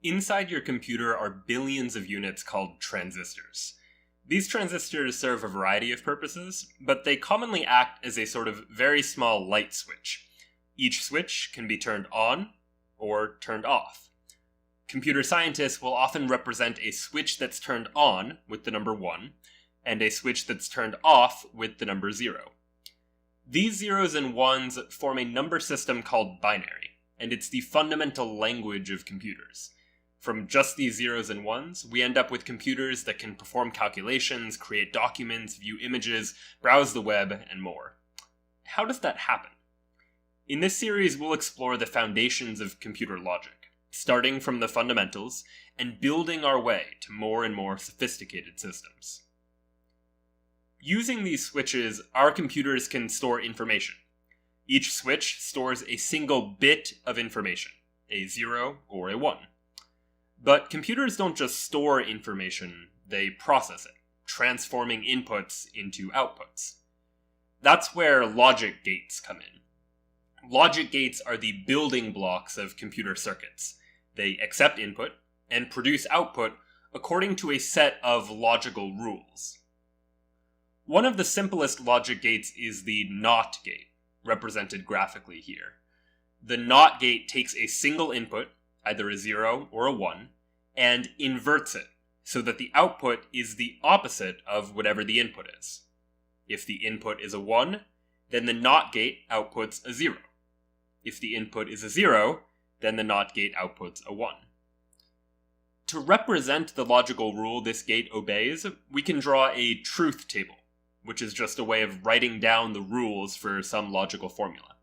Inside your computer are billions of units called transistors. These transistors serve a variety of purposes, but they commonly act as a sort of very small light switch. Each switch can be turned on or turned off. Computer scientists will often represent a switch that's turned on with the number 1, and a switch that's turned off with the number 0. These zeros and ones form a number system called binary, and it's the fundamental language of computers. From just these zeros and ones, we end up with computers that can perform calculations, create documents, view images, browse the web, and more. How does that happen? In this series, we'll explore the foundations of computer logic, starting from the fundamentals and building our way to more and more sophisticated systems. Using these switches, our computers can store information. Each switch stores a single bit of information, a 0 or a 1. But computers don't just store information, they process it, transforming inputs into outputs. That's where logic gates come in. Logic gates are the building blocks of computer circuits. They accept input and produce output according to a set of logical rules. One of the simplest logic gates is the NOT gate, represented graphically here. The NOT gate takes a single input, either a 0 or a 1, and inverts it, so that the output is the opposite of whatever the input is. If the input is a 1, then the NOT gate outputs a 0. If the input is a 0, then the NOT gate outputs a 1. To represent the logical rule this gate obeys, we can draw a truth table, which is just a way of writing down the rules for some logical formula.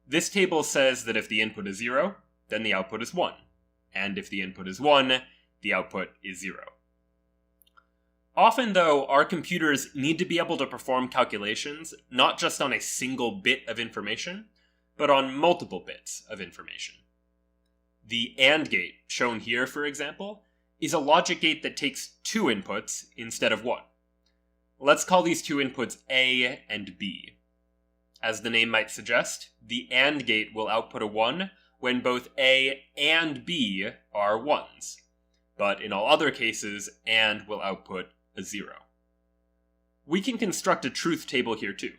This table says that if the input is 0, then the output is 1, and if the input is 1, the output is 0. Often, though, our computers need to be able to perform calculations not just on a single bit of information, but on multiple bits of information. The AND gate, shown here for example, is a logic gate that takes 2 inputs instead of 1. Let's call these 2 inputs A and B. As the name might suggest, the AND gate will output a 1 when both A and B are 1s, but in all other cases, AND will output a 0. We can construct a truth table here too.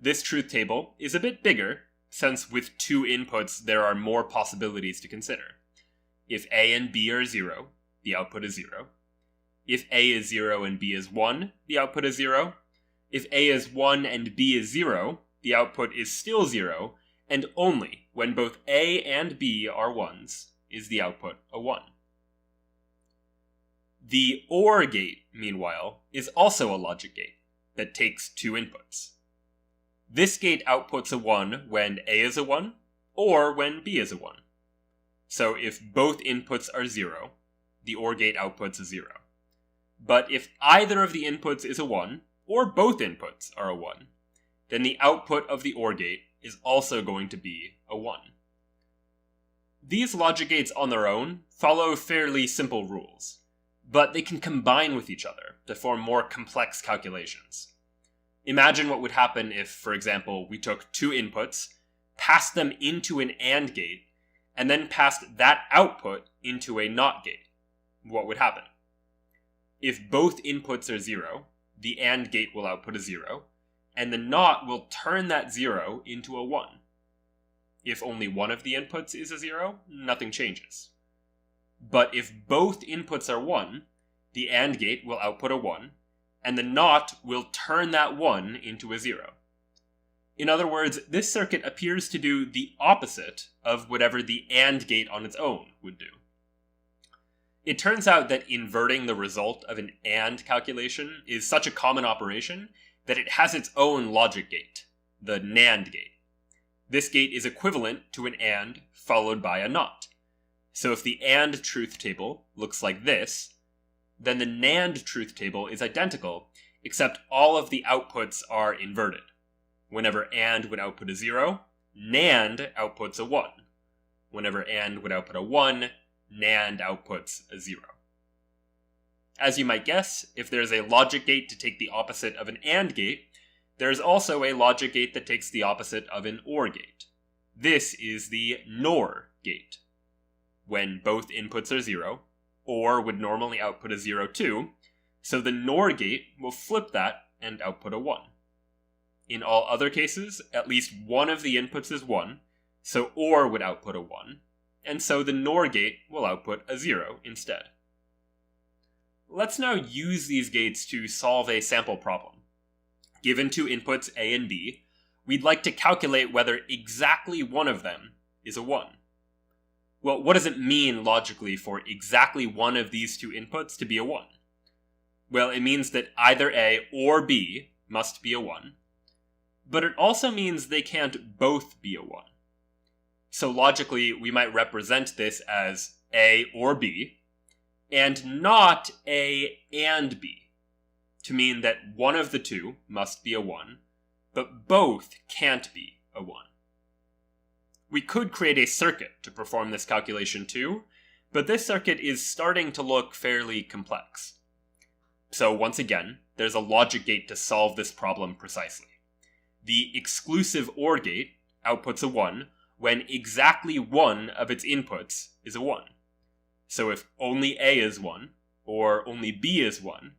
This truth table is a bit bigger, since with 2 inputs there are more possibilities to consider. If A and B are 0, the output is 0. If A is 0 and B is 1, the output is 0. If A is 1 and B is 0, the output is still 0, and only when both A and B are 1s is the output a 1. The OR gate, meanwhile, is also a logic gate that takes 2 inputs. This gate outputs a 1 when A is a 1, or when B is a 1. So if both inputs are 0, the OR gate outputs a 0. But if either of the inputs is a 1, or both inputs are a 1, then the output of the OR gate is also going to be a 1. These logic gates on their own follow fairly simple rules, but they can combine with each other to form more complex calculations. Imagine what would happen if, for example, we took 2 inputs, passed them into an AND gate, and then passed that output into a NOT gate. What would happen? If both inputs are 0, the AND gate will output a 0, and the NOT will turn that 0 into a 1. If only one of the inputs is a 0, nothing changes. But if both inputs are 1, the AND gate will output a 1, and the NOT will turn that 1 into a 0. In other words, this circuit appears to do the opposite of whatever the AND gate on its own would do. It turns out that inverting the result of an AND calculation is such a common operation that it has its own logic gate, the NAND gate. This gate is equivalent to an AND followed by a NOT. So if the AND truth table looks like this, then the NAND truth table is identical, except all of the outputs are inverted. Whenever AND would output a 0, NAND outputs a 1. Whenever AND would output a 1, NAND outputs a 0. As you might guess, if there's a logic gate to take the opposite of an AND gate, there's also a logic gate that takes the opposite of an OR gate. This is the NOR gate. when both inputs are 0, OR would normally output a 0 too, so the NOR gate will flip that and output a 1. In all other cases, at least one of the inputs is 1, so OR would output a 1, and so the NOR gate will output a 0 instead. Let's now use these gates to solve a sample problem. Given two inputs A and B, we'd like to calculate whether exactly one of them is a 1. Well, what does it mean logically for exactly one of these two inputs to be a 1? Well, it means that either A or B must be a 1, but it also means they can't both be a 1. So logically, we might represent this as A or B, and not A and B, to mean that one of the two must be a 1, but both can't be a 1. We could create a circuit to perform this calculation too, but this circuit is starting to look fairly complex. So once again, there's a logic gate to solve this problem precisely. The exclusive OR gate outputs a 1 when exactly one of its inputs is a 1. So if only A is 1, or only B is 1,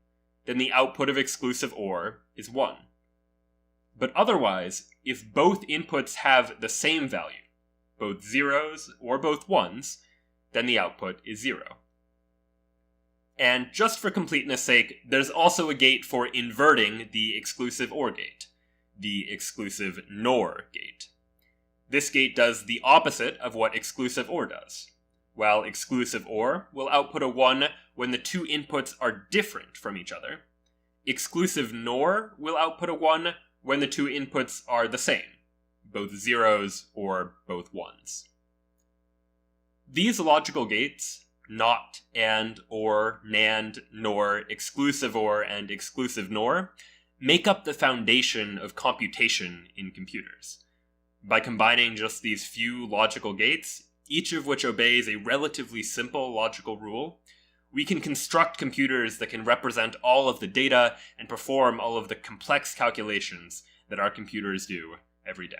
then the output of exclusive OR is 1. But otherwise, if both inputs have the same value, both zeros or both 1s, then the output is 0. And just for completeness sake, there's also a gate for inverting the exclusive OR gate, the exclusive NOR gate. This gate does the opposite of what exclusive OR does. While exclusive OR will output a 1 when the two inputs are different from each other, exclusive NOR will output a 1 when the two inputs are the same, both zeros or both 1s. These logical gates, NOT, AND, OR, NAND, NOR, exclusive OR, and exclusive NOR, make up the foundation of computation in computers. By combining just these few logical gates, each of which obeys a relatively simple logical rule, we can construct computers that can represent all of the data and perform all of the complex calculations that our computers do every day.